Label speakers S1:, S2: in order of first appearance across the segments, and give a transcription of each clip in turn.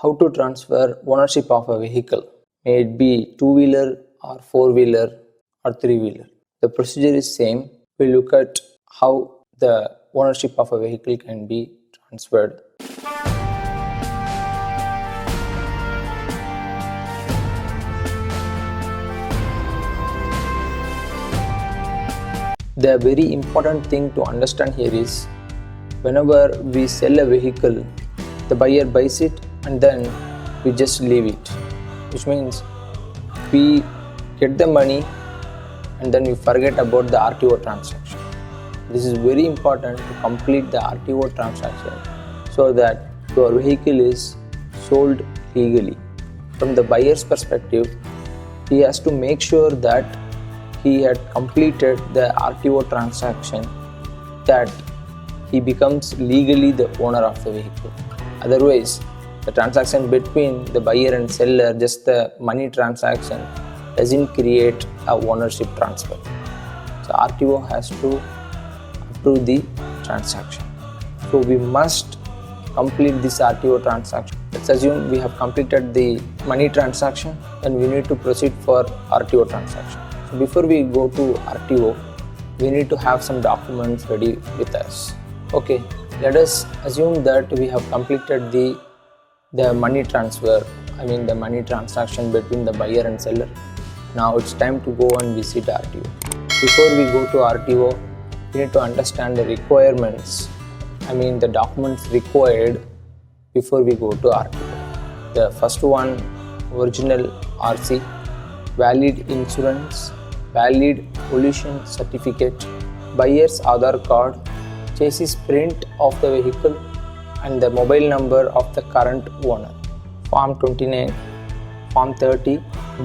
S1: how to transfer ownership of a vehicle, may it be two-wheeler or four-wheeler or three-wheeler. The procedure is same. We look at how the ownership of a vehicle can be transferred. The very important thing to understand here is whenever we sell a vehicle, the buyer buys it and then we just leave it, which means we get the money and then we forget about the RTO transaction. This is very important to complete the RTO transaction so that your vehicle is sold legally. From the buyer's perspective, he has to make sure that he had completed the RTO transaction, that he becomes legally the owner of the vehicle. Otherwise, the transaction between the buyer and seller, just the money transaction, doesn't create a ownership transfer. So RTO has to approve the transaction. So we must complete this RTO transaction. Let's assume we have completed the money transaction and we need to proceed for RTO transaction. So before we go to RTO, we need to have some documents ready with us. Okay, let us assume that we have completed the money transfer, the money transaction between the buyer and seller. Now it's time to go and visit RTO. Before we go to RTO, we need to understand the requirements, the documents required before we go to RTO. The first one, original RC, valid insurance, valid pollution certificate, buyer's Aadhaar card, chassis print of the vehicle and the mobile number of the current owner. Form 29, Form 30,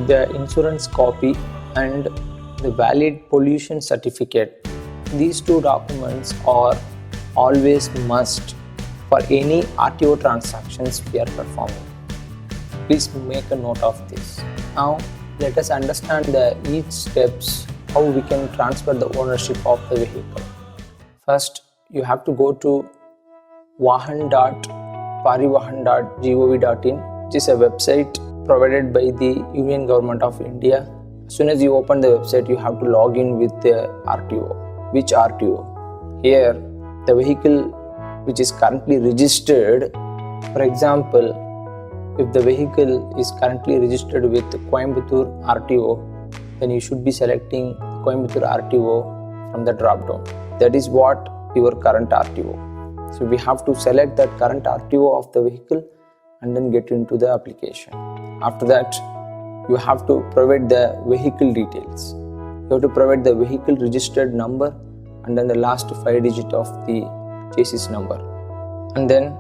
S1: the insurance copy and the valid pollution certificate. These two documents are always must for any RTO transactions we are performing. Please make a note of this. Now let us understand each steps how we can transfer the ownership of the vehicle. First, you have to go to vahan.parivahan.gov.in, which is a website provided by the Union Government of India. As soon as you open the website, you have to log in with the RTO. Which RTO? Here, the vehicle which is currently registered. For example, if the vehicle is currently registered with Coimbatore RTO, then you should be selecting Coimbatore RTO from the drop down. That is what your current RTO. So we have to select that current RTO of the vehicle and then get into the application. After that, you have to provide the vehicle details. You have to provide the vehicle registered number and then the last 5 digits of the chassis number. And then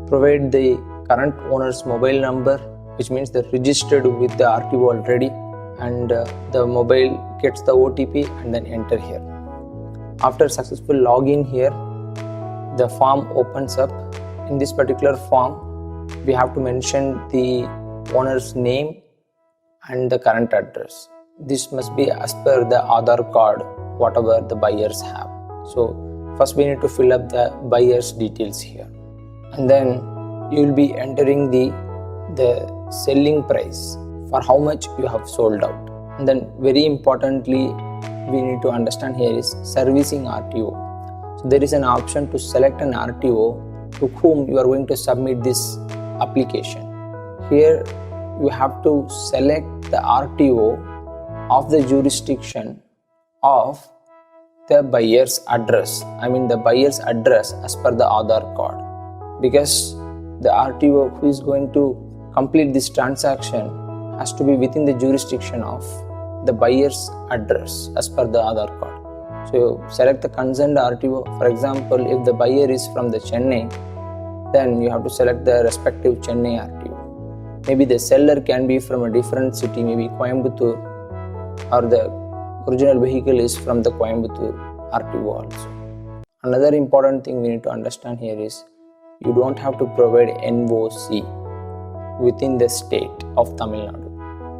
S1: provide the current owner's mobile number, which means they're registered with the RTO already, and the mobile gets the OTP and then enter here. After successful login here, the form opens up. In this particular form, we have to mention the owner's name and the current address. This must be as per the Aadhaar card, whatever the buyers have. So first we need to fill up the buyer's details here, and then you will be entering the selling price for how much you have sold out. And then very importantly, we need to understand here is servicing RTO. So there is an option to select an RTO to whom you are going to submit this application. Here you have to select the RTO of the jurisdiction of the buyer's address. The buyer's address as per the Aadhaar card, because the RTO who is going to complete this transaction has to be within the jurisdiction of the buyer's address as per the Aadhaar card. So select the concerned RTO. For example, if the buyer is from the Chennai, then you have to select the respective Chennai RTO. Maybe the seller can be from a different city, maybe Coimbatore, or the original vehicle is from the Coimbatore RTO also. Another important thing we need to understand here is you don't have to provide NOC within the state of Tamil Nadu.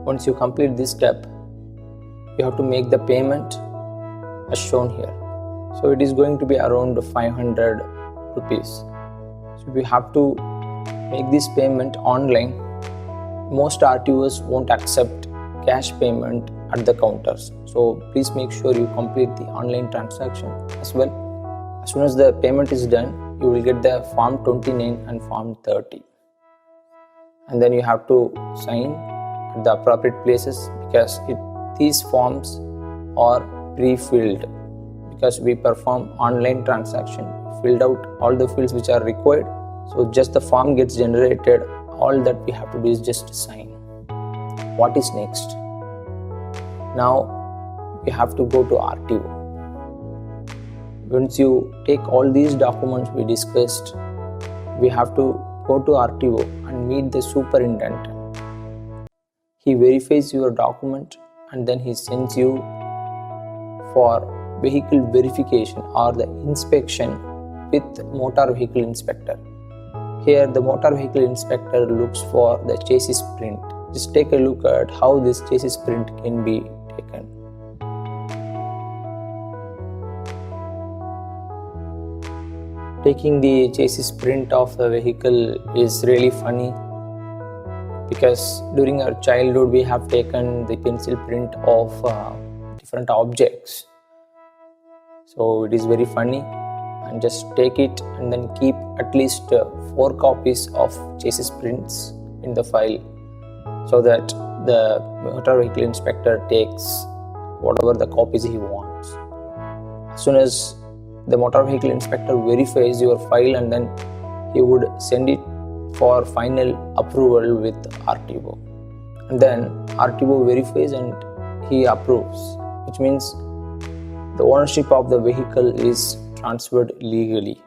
S1: Once you complete this step, you have to make the payment as shown here. So it is going to be around 500 rupees. So we have to make this payment online. Most RTOs won't accept cash payment at the counters, so please make sure you complete the online transaction as well. As soon as the payment is done, you will get the form 29 and form 30, and then you have to sign at the appropriate places, because these forms are pre-filled, because we perform online transaction, filled out all the fields which are required, so just the form gets generated. All that we have to do is just sign. What is next? Now we have to go to RTO. Once you take all these documents we discussed, we have to go to RTO and meet the superintendent. He verifies your document and then he sends you for vehicle verification or the inspection with motor vehicle inspector. Here the motor vehicle inspector looks for the chassis print. Just take a look at how this chassis print can be taken. Taking the chassis print of the vehicle is really funny, because during our childhood we have taken the pencil print of different objects. So it is very funny, and just take it and then keep at least 4 copies of chassis prints in the file, so that the motor vehicle inspector takes whatever the copies he wants. As soon as the motor vehicle inspector verifies your file, and then he would send it for final approval with RTO, and then RTO verifies and he approves, which means the ownership of the vehicle is transferred legally.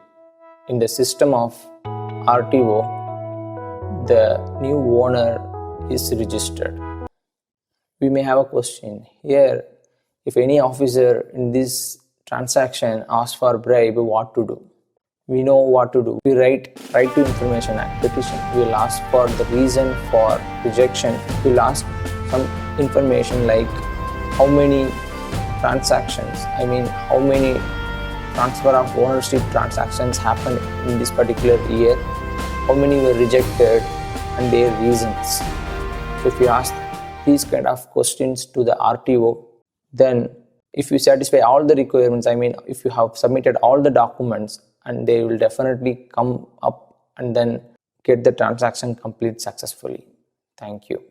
S1: In the system of RTO, the new owner is registered. We may have a question here: if any officer in this transaction asks for bribe, what to do? We know what to do. We write Right to Information Act petition. We will ask for the reason for rejection. We will ask some information like how many transactions, how many transfer of ownership transactions happened in this particular year, how many were rejected, and their reasons. So if you ask these kind of questions to the RTO, then if you satisfy all the requirements, if you have submitted all the documents, and they will definitely come up and then get the transaction complete successfully. Thank you.